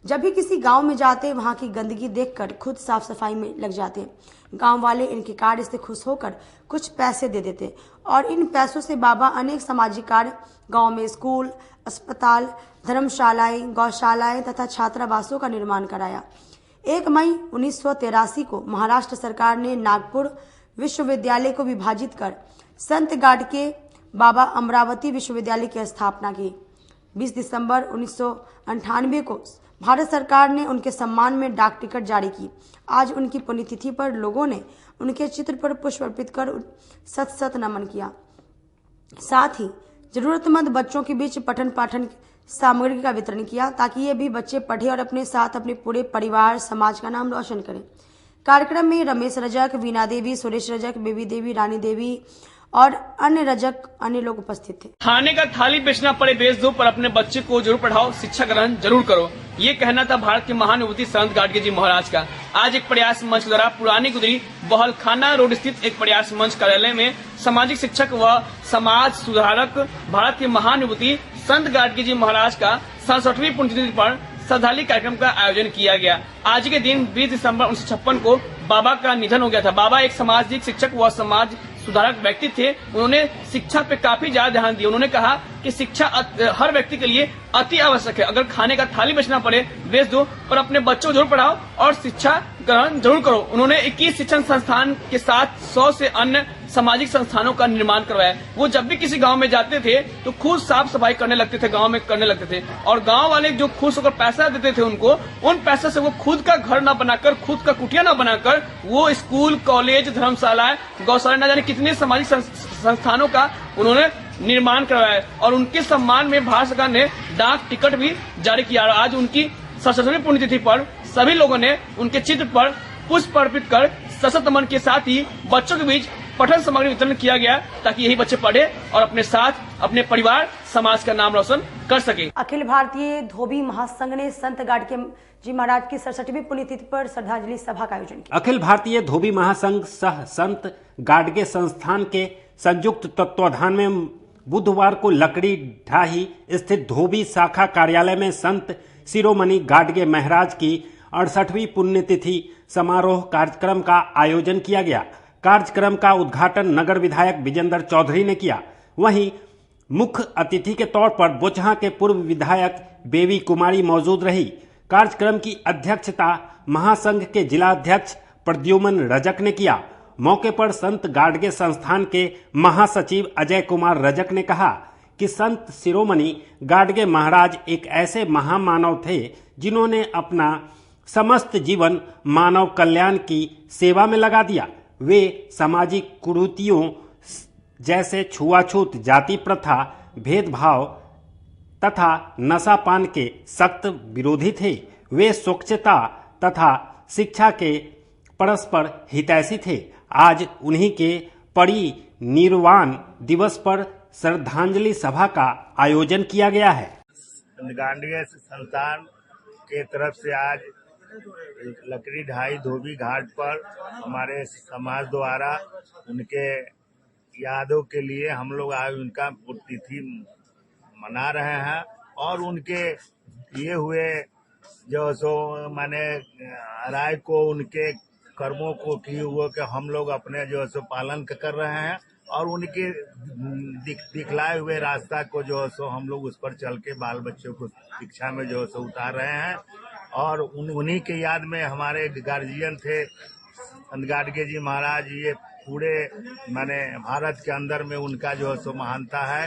जब भी किसी गांव में जाते वहां की गंदगी देखकर खुद साफ सफाई में लग जाते। गांव वाले इनके कार्य से खुश होकर कुछ पैसे दे देते और इन पैसों से बाबा अनेक सामाजिक कार्य गांव में स्कूल, अस्पताल, धर्मशालाएं, गौशालाएं तथा छात्रावासों का निर्माण कराया। 1 मई 1983 को महाराष्ट्र सरकार ने नागपुर विश्वविद्यालय को विभाजित कर संत गाडगे बाबा अमरावती विश्वविद्यालय की स्थापना की। 20 दिसंबर 1998 को भारत सरकार ने उनके सम्मान में डाक टिकट जारी की। आज उनकी पुण्यतिथि पर लोगों ने उनके चित्र पर पुष्प अर्पित कर सत सत नमन किया। साथ ही जरूरतमंद बच्चों के बीच पठन पाठन सामग्री का वितरण किया ताकि ये भी बच्चे पढ़े और अपने साथ अपने पूरे परिवार समाज का नाम रोशन करें। कार्यक्रम में रमेश रजक, वीणा देवी, सुरेश रजक, बेबी देवी, रानी देवी और अन्य लोग उपस्थित थे। खाने का थाली बेचना पड़े बेच दो, पर अपने बच्चे को जरूर पढ़ाओ, शिक्षा ग्रहण जरूर करो, ये कहना था भारत के महान विभूति संत गाडगे जी महाराज का। आज एक प्रयास मंच द्वारा पुरानी गुदरी बहलखाना रोड स्थित एक प्रयास मंच कार्यालय में सामाजिक शिक्षक व समाज सुधारक भारत के महान विभूति संत गाडगे जी महाराज का 67वीं पुण्यतिथि पर श्रद्धांजलि कार्यक्रम का आयोजन किया गया। आज के दिन 20 दिसंबर 1956 को बाबा का निधन हो गया था। बाबा एक सामाजिक शिक्षक व समाज सुधारक व्यक्ति थे। उन्होंने शिक्षा पे काफी ज्यादा ध्यान दिया। उन्होंने कहा कि शिक्षा हर व्यक्ति के लिए अति आवश्यक है। अगर खाने का थाली बेचना पड़े बेच दो, पर अपने बच्चों को जरूर पढ़ाओ और शिक्षा ग्रहण जरूर करो। उन्होंने 21 शिक्षण संस्थान के साथ 100 से अन्य सामाजिक संस्थानों का निर्माण करवाया। वो जब भी किसी गांव में जाते थे तो खुद साफ सफाई करने लगते थे, गांव में करने लगते थे, और गांव वाले जो खुश होकर पैसा देते थे उनको, उन पैसे से वो खुद का घर न बनाकर, खुद का कुटिया न बनाकर, वो स्कूल, कॉलेज, धर्मशाला, गौशाला, न जाने कितने सामाजिक संस्थानों का उन्होंने निर्माण करवाया। और उनके सम्मान में भारत सरकार ने डाक टिकट भी जारी किया। आज उनकी 67वीं पुण्यतिथि पर सभी लोगों ने उनके चित्र पर पुष्प अर्पित कर सशक्त मन के साथ ही बच्चों के बीच पठन सामग्री वितरण किया गया ताकि यही बच्चे पढ़े और अपने साथ अपने परिवार समाज का नाम रोशन कर सके। अखिल भारतीय धोबी महासंघ ने संत गाडगे जी महाराज की 67वीं पुण्यतिथि पर श्रद्धांजलि सभा का आयोजन किया। अखिल भारतीय धोबी महासंघ सह संत गाडगे संस्थान के संयुक्त तत्वाधान में बुधवार को लकड़ी ढाही स्थित धोबी शाखा कार्यालय में संत शिरोमणि गाडगे महाराज की 68वीं पुण्यतिथि समारोह कार्यक्रम का आयोजन किया गया। कार्यक्रम का उद्घाटन नगर विधायक विजेंद्र चौधरी ने किया। वहीं मुख्य अतिथि के तौर पर बोचहा के पूर्व विधायक बेबी कुमारी मौजूद रही। कार्यक्रम की अध्यक्षता महासंघ के जिलाध्यक्ष प्रद्युमन रजक ने किया। मौके पर संत गाडगे संस्थान के महासचिव अजय कुमार रजक ने कहा कि संत शिरोमणि गाडगे महाराज एक ऐसे महामानव थे जिन्होंने अपना समस्त जीवन मानव कल्याण की सेवा में लगा दिया। वे सामाजिक कुरीतियों जैसे छुआछूत, जाति प्रथा, भेदभाव तथा नशापान के सख्त विरोधी थे। वे स्वच्छता तथा शिक्षा के परस्पर हितैषी थे। आज उन्हीं के परिनिर्वाण दिवस पर श्रद्धांजलि सभा का आयोजन किया गया है। गाडगे संस्थान के तरफ से आज लकड़ी ढाई धोबी घाट पर हमारे समाज द्वारा उनके यादों के लिए हम लोग आज उनका पुण्यतिथि मना रहे हैं और उनके किए हुए जो सो माने राय को, उनके कर्मों को किए हुए के हम लोग अपने जो सो पालन कर रहे हैं और उनके दिखलाए हुए रास्ता को जो सो हम लोग उस पर चल के बाल बच्चों को शिक्षा में जो सो उतार रहे हैं। और उन्हीं के याद में हमारे गार्जियन थे संत गाडगे जी महाराज। ये पूरे माने भारत के अंदर में उनका जो है सो महानता है।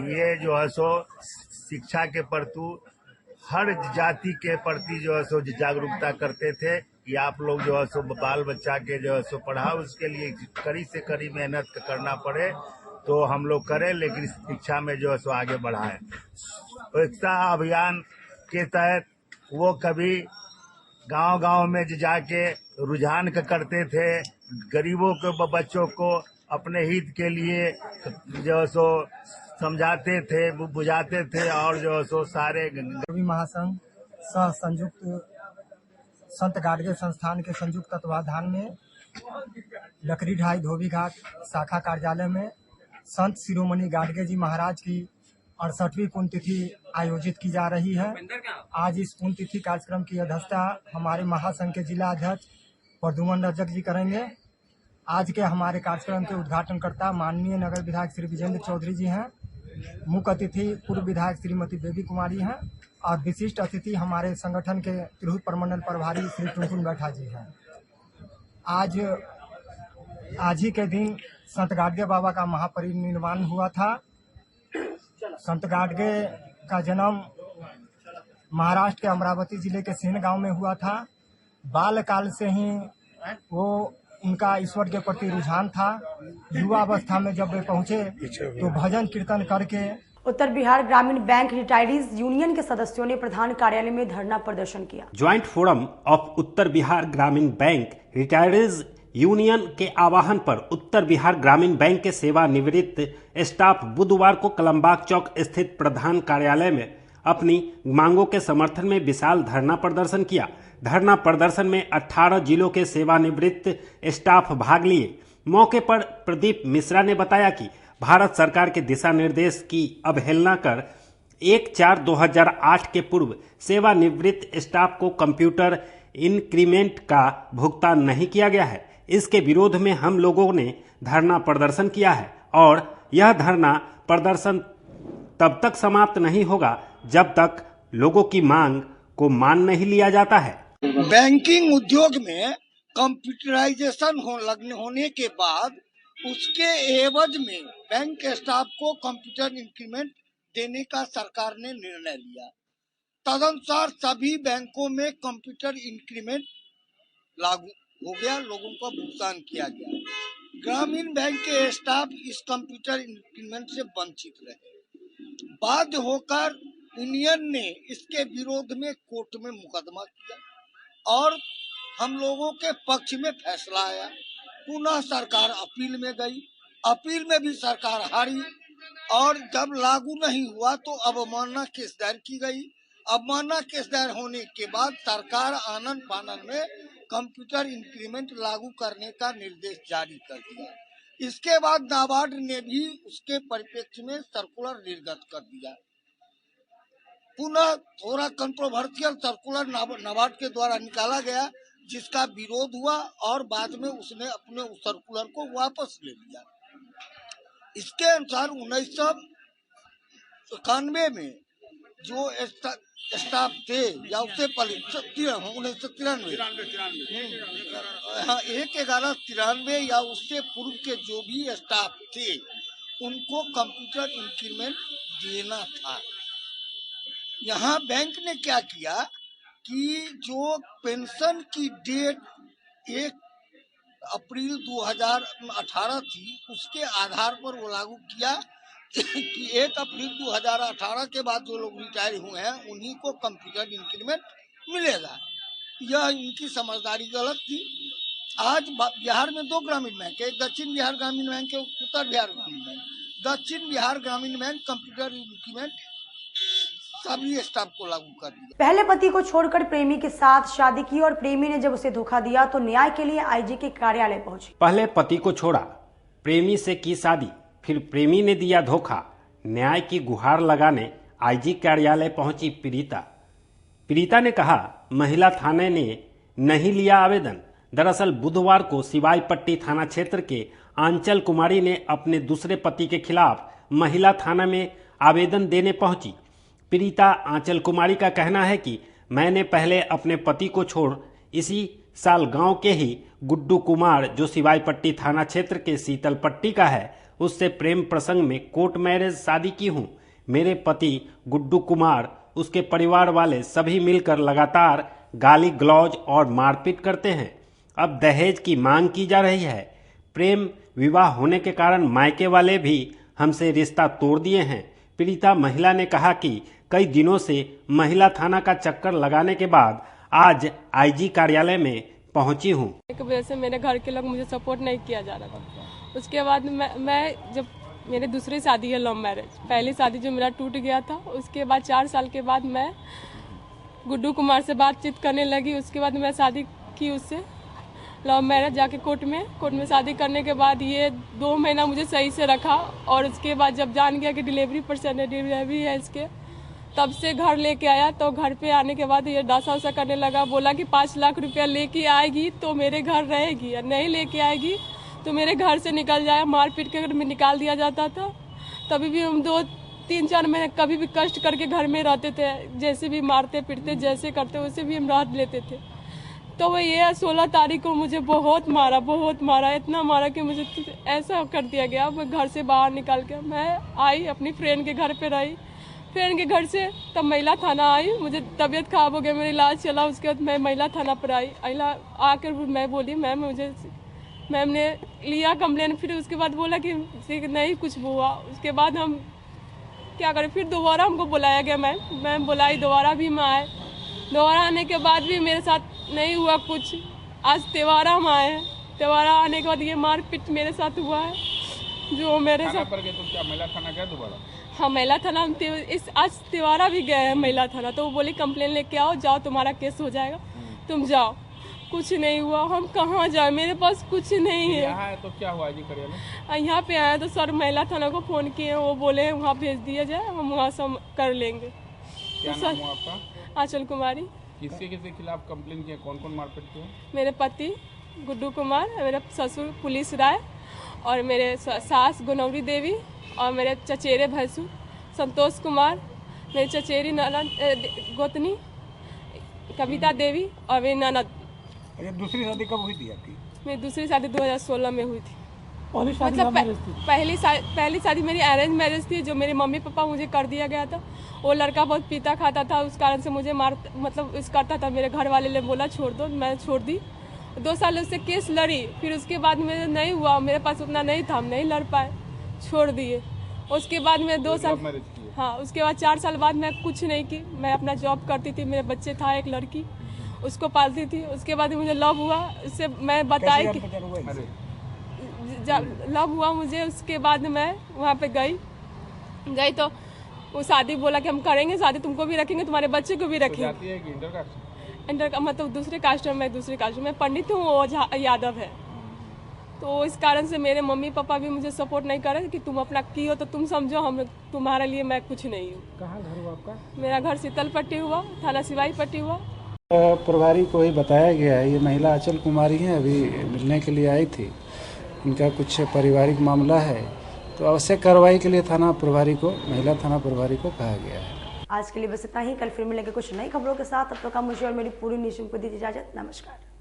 ये जो है सो शिक्षा के प्रति हर जाति के प्रति जो है सो जागरूकता करते थे कि आप लोग जो है सो बाल बच्चा के जो है सो पढ़ाओ, उसके लिए कड़ी से कड़ी मेहनत करना पड़े तो हम लोग करें, लेकिन शिक्षा में जो है सो आगे बढ़ाएं। एकता अभियान के तहत वो कभी गांव-गांव में जाके रुझान करते थे, गरीबों के बच्चों को अपने हित के लिए जो सो समझाते थे, बुझाते थे और जो सो सारे महासंघ सह संयुक्त संत गाडगे संस्थान के संयुक्त तत्वाधान में लकड़ी ढाई धोबी घाट शाखा कार्यालय में संत शिरोमणि गाडगे जी महाराज की 68वीं पुण्यतिथि आयोजित की जा रही है। आज इस पुण्यतिथि कार्यक्रम की अध्यक्षता हमारे महासंघ के जिला अध्यक्ष प्रद्युमन रजक जी करेंगे। आज के हमारे कार्यक्रम के उद्घाटनकर्ता माननीय नगर विधायक श्री विजेंद्र चौधरी जी हैं। मुख्य अतिथि पूर्व विधायक श्रीमती बेबी कुमारी हैं और विशिष्ट अतिथि हमारे संगठन के तिरहुत प्रमंडल प्रभारी श्री टुनटुन बैठा जी हैं। आज आज ही के दिन संत गाडगे बाबा का महापरिनिर्वाण हुआ था। संत गाडगे का जन्म महाराष्ट्र के अमरावती जिले के सेन गांव में हुआ था। बालकाल से ही वो उनका ईश्वर के प्रति रुझान था। युवा अवस्था में जब वे पहुंचे तो भजन कीर्तन करके उत्तर बिहार ग्रामीण बैंक रिटायरीज यूनियन के सदस्यों ने प्रधान कार्यालय में धरना प्रदर्शन किया। ज्वाइंट फोरम ऑफ उत्तर बिहार ग्रामीण बैंक रिटायरीज यूनियन के आह्वान पर उत्तर बिहार ग्रामीण बैंक के सेवानिवृत्त स्टाफ बुधवार को कलमबाग चौक स्थित प्रधान कार्यालय में अपनी मांगों के समर्थन में विशाल धरना प्रदर्शन किया। धरना प्रदर्शन में 18 जिलों के सेवानिवृत्त स्टाफ भाग लिए। मौके पर प्रदीप मिश्रा ने बताया कि भारत सरकार के दिशा निर्देश की अवहेलना कर 1/4/2008 के पूर्व सेवानिवृत्त स्टाफ को कंप्यूटर इंक्रीमेंट का भुगतान नहीं किया गया है। इसके विरोध में हम लोगों ने धरना प्रदर्शन किया है और यह धरना प्रदर्शन तब तक समाप्त नहीं होगा जब तक लोगों की मांग को मान नहीं लिया जाता है। बैंकिंग उद्योग में कंप्यूटराइजेशन होने के बाद उसके एवज में बैंक स्टाफ को कंप्यूटर इंक्रीमेंट देने का सरकार ने निर्णय लिया। तदनुसार सभी बैंकों में कंप्यूटर इंक्रीमेंट लागू हो गया, लोगों को भुगतान किया गया। ग्रामीण बैंक के स्टाफ इस कंप्यूटर इंक्रीमेंट से वंचित रहे। बाध्य होकर यूनियन ने इसके विरोध में कोर्ट में मुकदमा किया और हम लोगों के पक्ष में फैसला आया। पुनः सरकार अपील में गई, अपील में भी सरकार हारी और जब लागू नहीं हुआ तो अवमानना केस दायर की गई। अवमानना केस दायर होने के बाद सरकार आनन फानन में कंप्यूटर इंक्रीमेंट लागू करने का निर्देश जारी कर दिया। इसके बाद नाबार्ड ने भी उसके परिप्रेक्ष्य में सर्कुलर निर्गत कर दिया। पुनः थोड़ा कंट्रोवर्शियल सर्कुलर नाबार्ड के द्वारा निकाला गया, जिसका विरोध हुआ और बाद में उसने अपने उस सर्कुलर को वापस ले लिया। इसके अनुसार 1991 में जो स्टाफ थे या उससे पहले 1993 1/11/93 या उससे पूर्व के जो भी स्टाफ थे उनको कंप्यूटर इंक्रीमेंट देना था। यहाँ बैंक ने क्या किया कि जो पेंशन की डेट 1 अप्रैल 2018 थी उसके आधार पर वो लागू किया कि 1 अप्रैल 2018 के बाद जो लोग रिटायर हुए हैं उन्हीं को कंप्यूटर इंक्रीमेंट मिलेगा। यह इनकी समझदारी गलत थी। आज बिहार में 2 ग्रामीण बैंक है, दक्षिण बिहार ग्रामीण बैंक है, उत्तर बिहार ग्रामीण बैंक। दक्षिण बिहार ग्रामीण बैंक कंप्यूटर इंक्रीमेंट सभी स्टाफ को लागू कर दिया। पहले पति को छोड़कर प्रेमी के साथ शादी की और प्रेमी ने जब उसे धोखा दिया तो न्याय के लिए आईजी के कार्यालय पहुंची। पहले पति को छोड़ा, प्रेमी से की शादी, फिर प्रेमी ने दिया धोखा। न्याय की गुहार लगाने आईजी कार्यालय पहुंची पीड़िता ने कहा महिला थाने ने नहीं लिया आवेदन। दरअसल बुधवार को सिवाई पट्टी थाना क्षेत्र के आंचल कुमारी ने अपने दूसरे पति के खिलाफ महिला थाना में आवेदन देने पहुंची। पीड़िता आंचल कुमारी का कहना है कि मैंने पहले अपने पति को छोड़ इसी साल गांव के ही गुड्डू कुमार जो सिवाई पट्टी थाना क्षेत्र के शीतल पट्टी का है उससे प्रेम प्रसंग में कोर्ट मैरिज शादी की हूं। मेरे पति गुड्डू कुमार, उसके परिवार वाले सभी मिलकर लगातार गाली गलौज और मारपीट करते हैं। अब दहेज की मांग की जा रही है। प्रेम विवाह होने के कारण मायके वाले भी हमसे रिश्ता तोड़ दिए हैं। पीड़िता महिला ने कहा कि कई दिनों से महिला थाना का चक्कर लगाने के बाद आज आईजी कार्यालय में पहुंची हूं। एक वजह से मेरे घर के लोग मुझे सपोर्ट नहीं किया जा रहा था। उसके बाद मैं जब मेरे दूसरी शादी है लव मैरिज, पहली शादी जो मेरा टूट गया था उसके बाद 4 साल के बाद मैं गुड्डू कुमार से बातचीत करने लगी। उसके बाद मैं शादी की उससे लव मैरिज, जाके कोर्ट में शादी करने के बाद ये 2 महीना मुझे सही से रखा और उसके बाद जब जान गया कि डिलीवरी है इसके, तब से घर लेके आया। तो घर पे आने के बाद ये डासा उसा करने लगा, बोला कि 5 लाख रुपया लेके आएगी तो मेरे घर रहेगी, और नहीं लेके आएगी तो मेरे घर से निकल जाए। मारपीट के घर में निकाल दिया जाता था। तभी भी हम 2-3-4 महीने कभी भी कष्ट करके घर में रहते थे, जैसे भी मारते पीटते जैसे करते वैसे भी हम राहत लेते थे। तो वो ये 16 तारीख को मुझे बहुत मारा, इतना मारा कि मुझे ऐसा कर दिया गया। मैं घर से बाहर निकल के मैं आई, अपनी फ्रेंड के घर पे रही। फ्रेंड के घर से तब महिला थाना आई, मुझे तबीयत खराब हो गया, मेरा इलाज चला। उसके बाद मैं महिला थाना पर आई। आकर मैं बोली मैम ने लिया कंप्लेन। फिर उसके बाद बोला कि नहीं कुछ हुआ। उसके बाद हम क्या करें, फिर दोबारा हमको बुलाया गया। मैम बुलाई, दोबारा भी मैं आए। दोबारा आने के बाद भी मेरे साथ नहीं हुआ कुछ। आज त्योहारा हम आए हैं, त्योहारा आने के बाद ये मारपीट मेरे साथ हुआ है जो मेरे साथ। पर गए तो क्या महिला थाना गए दोबारा? हाँ महिला थाना आज त्योहारा भी गए हैं महिला थाना। तो वो बोली कंप्लेन लेके आओ, जाओ तुम्हारा केस हो जाएगा, तुम जाओ। कुछ नहीं हुआ, हम कहाँ जाए, मेरे पास कुछ नहीं है। यहाँ है तो क्या हुआ जी करिए? यहाँ पे आए तो सर महिला थाना को फोन किए, वो बोले वहाँ भेज दिया जाए, हम वहाँ से कर लेंगे। क्या नाम हुआ आपका? आंचल कुमारी। किसके खिलाफ कंप्लेन किया, कौन कौन मारपीट किया? मेरे पति गुड्डू कुमार, मेरे ससुर पुलिस राय और मेरे सास गुनौरी देवी और मेरे चचेरे भैंसू संतोष कुमार, मेरी चचेरी ननद गोतनी कविता देवी और मेरी ननद। दूसरी शादी कब हुई थी आपकी? मेरी दूसरी शादी 2016 में हुई थी। मतलब पहली शादी मेरी अरेंज मैरिज थी, जो मेरे मम्मी पापा मुझे कर दिया गया था। वो लड़का बहुत पीता खाता था, उस कारण से मुझे इस करता था। मेरे घर वाले ने बोला छोड़ दो, मैं छोड़ दी। 2 साल उससे केस लड़ी, फिर उसके बाद में नहीं हुआ, मेरे पास उतना नहीं था, हम नहीं लड़ पाए, छोड़ दिए। उसके बाद में 2 साल, हाँ उसके बाद 4 साल बाद मैं कुछ नहीं की। मैं अपना जॉब करती थी, मेरे बच्चे था, एक लड़की उसको पालती थी। उसके बाद मुझे लव हुआ, उससे मैं बताई कि लव हुआ मुझे। उसके बाद मैं वहाँ पे गई तो वो शादी बोला कि हम करेंगे शादी, तुमको भी रखेंगे, तुम्हारे बच्चे को भी रखेंगे। इंटर का मतलब दूसरे कास्ट में, मैं दूसरे कास्ट में पंडित हूँ, वो यादव है। तो इस कारण से मेरे मम्मी पापा भी मुझे सपोर्ट नहीं कर रहे कि तुम अपना की हो तो तुम समझो, हम तुम्हारे लिए मैं कुछ नहीं हूँ। कहाँ घर हुआ आपका? मेरा घर शीतल पट्टी हुआ, थाना सिवाई पट्टी हुआ। प्रभारी को ही बताया गया है, ये महिला आंचल कुमारी है, अभी मिलने के लिए आई थी। इनका कुछ पारिवारिक मामला है तो आवश्यक कार्रवाई के लिए थाना प्रभारी को, महिला थाना प्रभारी को कहा गया है। आज के लिए बस इतना ही। कल फिर मिलेंगे कुछ नई खबरों के साथ। तब तक मुझे और मेरी पूरी न्यूज़ टीम को दीजिए इजाजत। नमस्कार।